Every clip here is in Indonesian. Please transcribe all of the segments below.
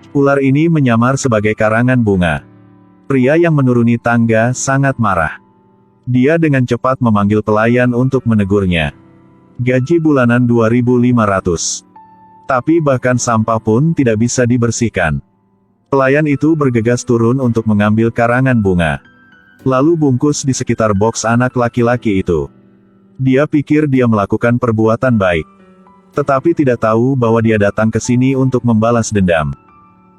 Ular ini menyamar sebagai karangan bunga. Pria yang menuruni tangga sangat marah. Dia dengan cepat memanggil pelayan untuk menegurnya. Gaji bulanan 2.500. Tapi bahkan sampah pun tidak bisa dibersihkan. Pelayan itu bergegas turun untuk mengambil karangan bunga. Lalu bungkus di sekitar boks anak laki-laki itu. Dia pikir dia melakukan perbuatan baik. Tetapi tidak tahu bahwa dia datang ke sini untuk membalas dendam.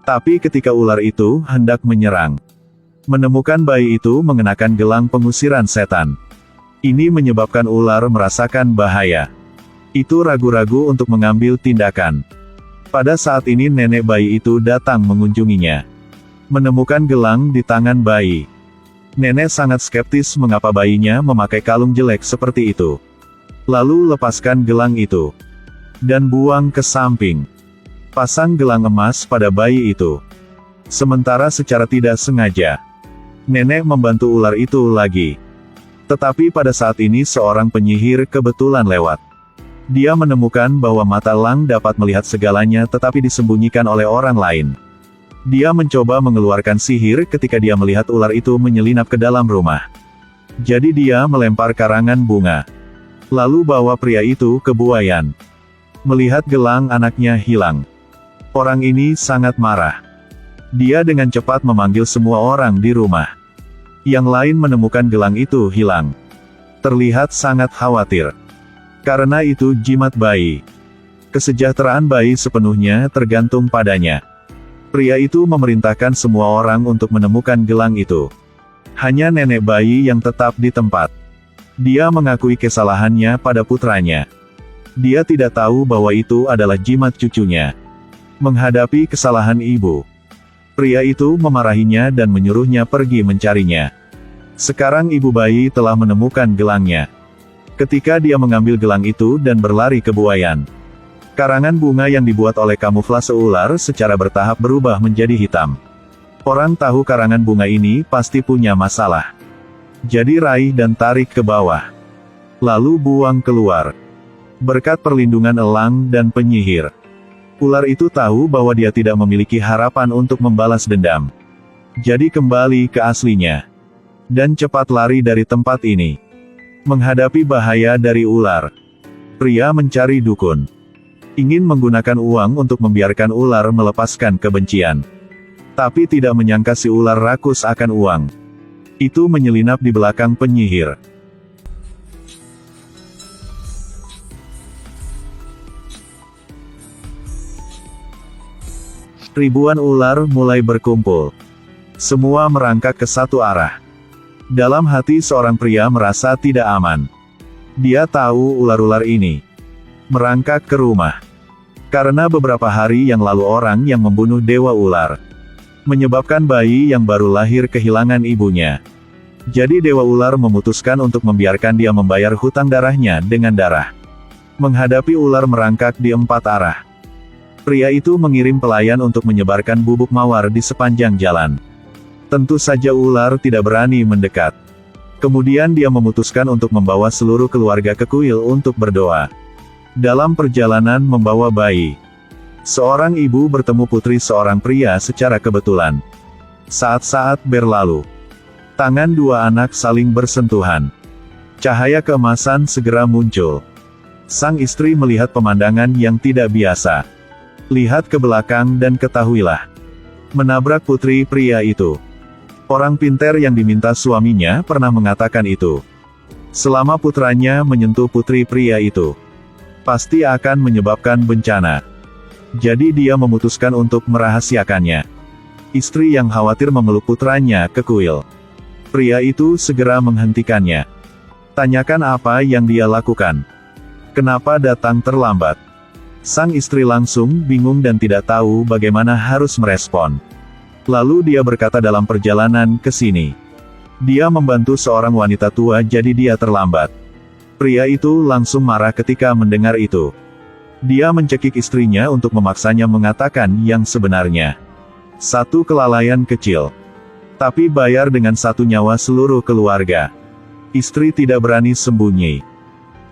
Tapi ketika ular itu hendak menyerang, menemukan bayi itu mengenakan gelang pengusiran setan. Ini menyebabkan ular merasakan bahaya. Itu ragu-ragu untuk mengambil tindakan. Pada saat ini nenek bayi itu datang mengunjunginya. Menemukan gelang di tangan bayi. Nenek sangat skeptis mengapa bayinya memakai kalung jelek seperti itu. Lalu lepaskan gelang itu. Dan buang ke samping. Pasang gelang emas pada bayi itu. Sementara secara tidak sengaja, nenek membantu ular itu lagi. Tetapi pada saat ini seorang penyihir kebetulan lewat. Dia menemukan bahwa mata Lang dapat melihat segalanya tetapi disembunyikan oleh orang lain. Dia mencoba mengeluarkan sihir ketika dia melihat ular itu menyelinap ke dalam rumah. Jadi dia melempar karangan bunga. Lalu bawa pria itu ke buayan. Melihat gelang anaknya hilang. Orang ini sangat marah. Dia dengan cepat memanggil semua orang di rumah. Yang lain menemukan gelang itu hilang. Terlihat sangat khawatir. Karena itu jimat bayi. Kesejahteraan bayi sepenuhnya tergantung padanya. Pria itu memerintahkan semua orang untuk menemukan gelang itu. Hanya nenek bayi yang tetap di tempat. Dia mengakui kesalahannya pada putranya. Dia tidak tahu bahwa itu adalah jimat cucunya. Menghadapi kesalahan ibu, pria itu memarahinya dan menyuruhnya pergi mencarinya. Sekarang ibu bayi telah menemukan gelangnya. Ketika dia mengambil gelang itu dan berlari ke buayan, karangan bunga yang dibuat oleh kamuflase ular secara bertahap berubah menjadi hitam. Orang tahu karangan bunga ini pasti punya masalah. Jadi raih dan tarik ke bawah. Lalu buang keluar. Berkat perlindungan elang dan penyihir, ular itu tahu bahwa dia tidak memiliki harapan untuk membalas dendam. Jadi kembali ke aslinya. Dan cepat lari dari tempat ini. Menghadapi bahaya dari ular, pria mencari dukun. Ingin menggunakan uang untuk membiarkan ular melepaskan kebencian. Tapi tidak menyangka si ular rakus akan uang. Itu menyelinap di belakang penyihir. Ribuan ular mulai berkumpul. Semua merangkak ke satu arah. Dalam hati seorang pria merasa tidak aman. Dia tahu ular-ular ini merangkak ke rumah. Karena beberapa hari yang lalu orang yang membunuh dewa ular menyebabkan bayi yang baru lahir kehilangan ibunya. Jadi dewa ular memutuskan untuk membiarkan dia membayar hutang darahnya dengan darah. Menghadapi ular merangkak di 4 arah, pria itu mengirim pelayan untuk menyebarkan bubuk mawar di sepanjang jalan. Tentu saja ular tidak berani mendekat. Kemudian dia memutuskan untuk membawa seluruh keluarga ke kuil untuk berdoa. Dalam perjalanan membawa bayi, seorang ibu bertemu putri seorang pria secara kebetulan. Saat-saat berlalu, tangan dua anak saling bersentuhan. Cahaya keemasan segera muncul. Sang istri melihat pemandangan yang tidak biasa. Lihat ke belakang dan ketahuilah. Menabrak putri pria itu. Orang pintar yang diminta suaminya pernah mengatakan itu. Selama putranya menyentuh putri pria itu, pasti akan menyebabkan bencana. Jadi dia memutuskan untuk merahasiakannya. Istri yang khawatir memeluk putranya ke kuil. Pria itu segera menghentikannya. Tanyakan apa yang dia lakukan. Kenapa datang terlambat? Sang istri langsung bingung dan tidak tahu bagaimana harus merespon. Lalu dia berkata dalam perjalanan ke sini, dia membantu seorang wanita tua jadi dia terlambat. Pria itu langsung marah ketika mendengar itu. Dia mencekik istrinya untuk memaksanya mengatakan yang sebenarnya. Satu kelalaian kecil. Tapi bayar dengan satu nyawa seluruh keluarga. Istri tidak berani sembunyi.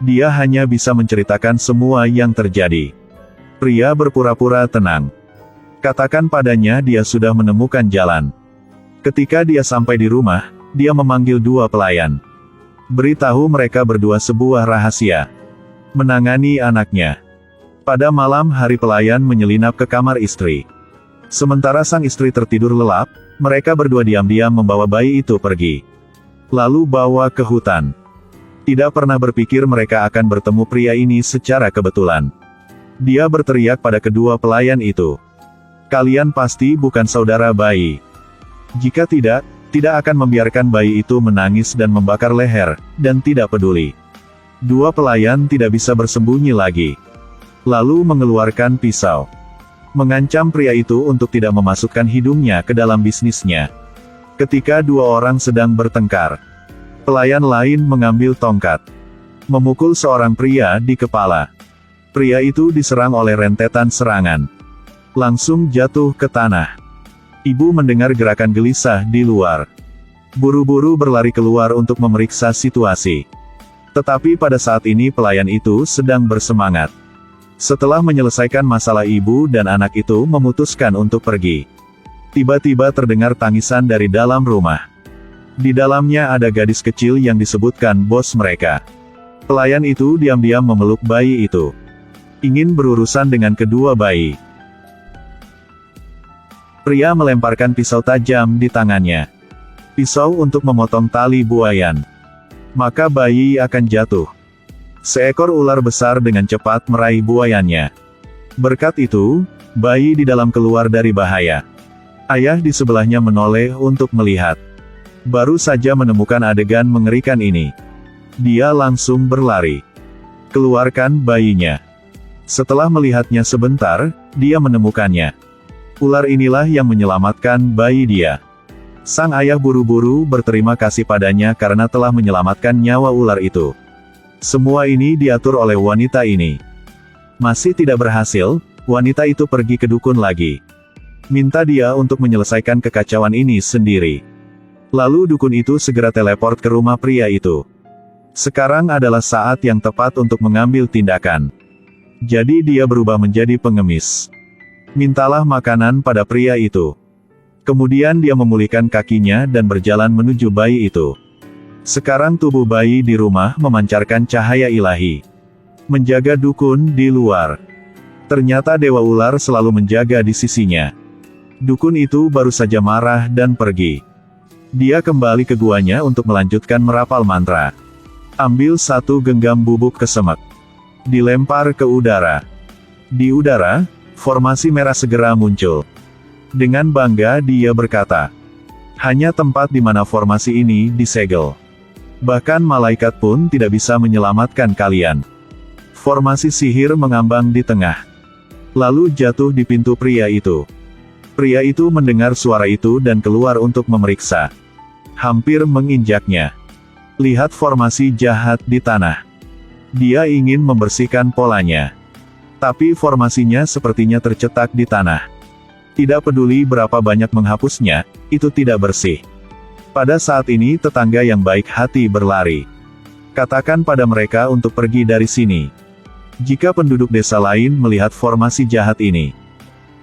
Dia hanya bisa menceritakan semua yang terjadi. Pria berpura-pura tenang. Katakan padanya dia sudah menemukan jalan. Ketika dia sampai di rumah, dia memanggil 2 pelayan. Beritahu mereka berdua sebuah rahasia. Menangani anaknya. Pada malam hari pelayan menyelinap ke kamar istri. Sementara sang istri tertidur lelap, mereka berdua diam-diam membawa bayi itu pergi. Lalu bawa ke hutan. Tidak pernah berpikir mereka akan bertemu pria ini secara kebetulan. Dia berteriak pada kedua pelayan itu. Kalian pasti bukan saudara bayi. Jika tidak akan membiarkan bayi itu menangis dan membakar leher, dan tidak peduli. 2 pelayan tidak bisa bersembunyi lagi. Lalu mengeluarkan pisau. Mengancam pria itu untuk tidak memasukkan hidungnya ke dalam bisnisnya. Ketika 2 orang sedang bertengkar, pelayan lain mengambil tongkat. Memukul seorang pria di kepala. Pria itu diserang oleh rentetan serangan. Langsung jatuh ke tanah. Ibu mendengar gerakan gelisah di luar. Buru-buru berlari keluar untuk memeriksa situasi. Tetapi pada saat ini pelayan itu sedang bersemangat. Setelah menyelesaikan masalah ibu dan anak itu memutuskan untuk pergi. Tiba-tiba terdengar tangisan dari dalam rumah. Di dalamnya ada gadis kecil yang disebutkan bos mereka. Pelayan itu diam-diam memeluk bayi itu. Ingin berurusan dengan kedua bayi. Pria melemparkan pisau tajam di tangannya. Pisau untuk memotong tali buayan. Maka bayi akan jatuh. Seekor ular besar dengan cepat meraih buayannya. Berkat itu, bayi di dalam keluar dari bahaya. Ayah di sebelahnya menoleh untuk melihat. Baru saja menemukan adegan mengerikan ini. Dia langsung berlari. Keluarkan bayinya. Setelah melihatnya sebentar, dia menemukannya. Ular inilah yang menyelamatkan bayi dia. Sang ayah buru-buru berterima kasih padanya karena telah menyelamatkan nyawa ular itu. Semua ini diatur oleh wanita ini. Masih tidak berhasil, wanita itu pergi ke dukun lagi. Minta dia untuk menyelesaikan kekacauan ini sendiri. Lalu dukun itu segera teleport ke rumah pria itu. Sekarang adalah saat yang tepat untuk mengambil tindakan. Jadi dia berubah menjadi pengemis. Mintalah makanan pada pria itu. Kemudian dia memulihkan kakinya dan berjalan menuju bayi itu. Sekarang tubuh bayi di rumah memancarkan cahaya ilahi. Menjaga dukun di luar. Ternyata Dewa Ular selalu menjaga di sisinya. Dukun itu baru saja marah dan pergi. Dia kembali ke guanya untuk melanjutkan merapal mantra. Ambil 1 genggam bubuk kesemek. Dilempar ke udara. Di udara, formasi merah segera muncul. Dengan bangga dia berkata, hanya tempat di mana formasi ini disegel. Bahkan malaikat pun tidak bisa menyelamatkan kalian. Formasi sihir mengambang di tengah. Lalu jatuh di pintu pria itu. Pria itu mendengar suara itu dan keluar untuk memeriksa. Hampir menginjaknya. Lihat formasi jahat di tanah. Dia ingin membersihkan polanya. Tapi formasinya sepertinya tercetak di tanah. Tidak peduli berapa banyak menghapusnya, itu tidak bersih. Pada saat ini tetangga yang baik hati berlari. Katakan pada mereka untuk pergi dari sini. Jika penduduk desa lain melihat formasi jahat ini,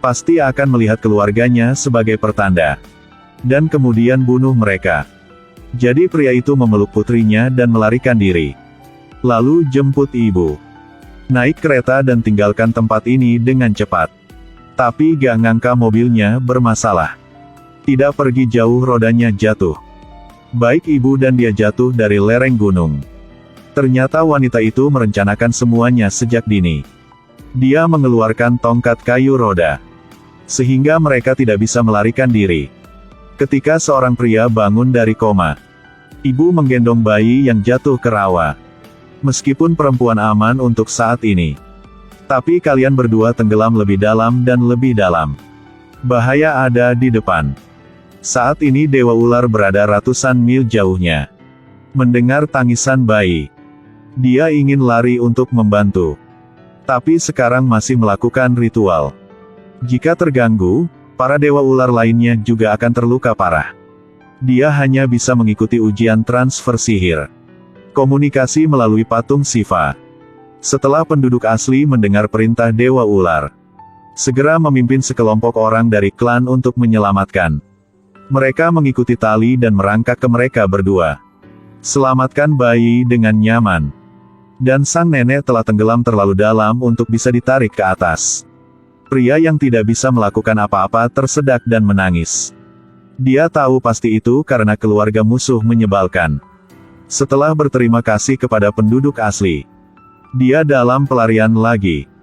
pasti akan melihat keluarganya sebagai pertanda. Dan kemudian bunuh mereka. Jadi pria itu memeluk putrinya dan melarikan diri. Lalu jemput ibu. Naik kereta dan tinggalkan tempat ini dengan cepat. Tapi gak ngangka mobilnya bermasalah. Tidak pergi jauh rodanya jatuh. Baik ibu dan dia jatuh dari lereng gunung. Ternyata wanita itu merencanakan semuanya sejak dini. Dia mengeluarkan tongkat kayu roda. Sehingga mereka tidak bisa melarikan diri. Ketika seorang pria bangun dari koma, ibu menggendong bayi yang jatuh ke rawa. Meskipun perempuan aman untuk saat ini, tapi kalian berdua tenggelam lebih dalam dan lebih dalam. Bahaya ada di depan. Saat ini Dewa Ular berada ratusan mil jauhnya. Mendengar tangisan bayi, dia ingin lari untuk membantu. Tapi sekarang masih melakukan ritual. Jika terganggu, para Dewa Ular lainnya juga akan terluka parah. Dia hanya bisa mengikuti ujian transfer sihir. Komunikasi melalui patung Siva. Setelah penduduk asli mendengar perintah Dewa Ular, segera memimpin sekelompok orang dari klan untuk menyelamatkan. Mereka mengikuti tali dan merangkak ke mereka berdua. Selamatkan bayi dengan nyaman. Dan sang nenek telah tenggelam terlalu dalam untuk bisa ditarik ke atas. Pria yang tidak bisa melakukan apa-apa tersedak dan menangis. Dia tahu pasti itu karena keluarga musuh menyebalkan. Setelah berterima kasih kepada penduduk asli, dia dalam pelarian lagi.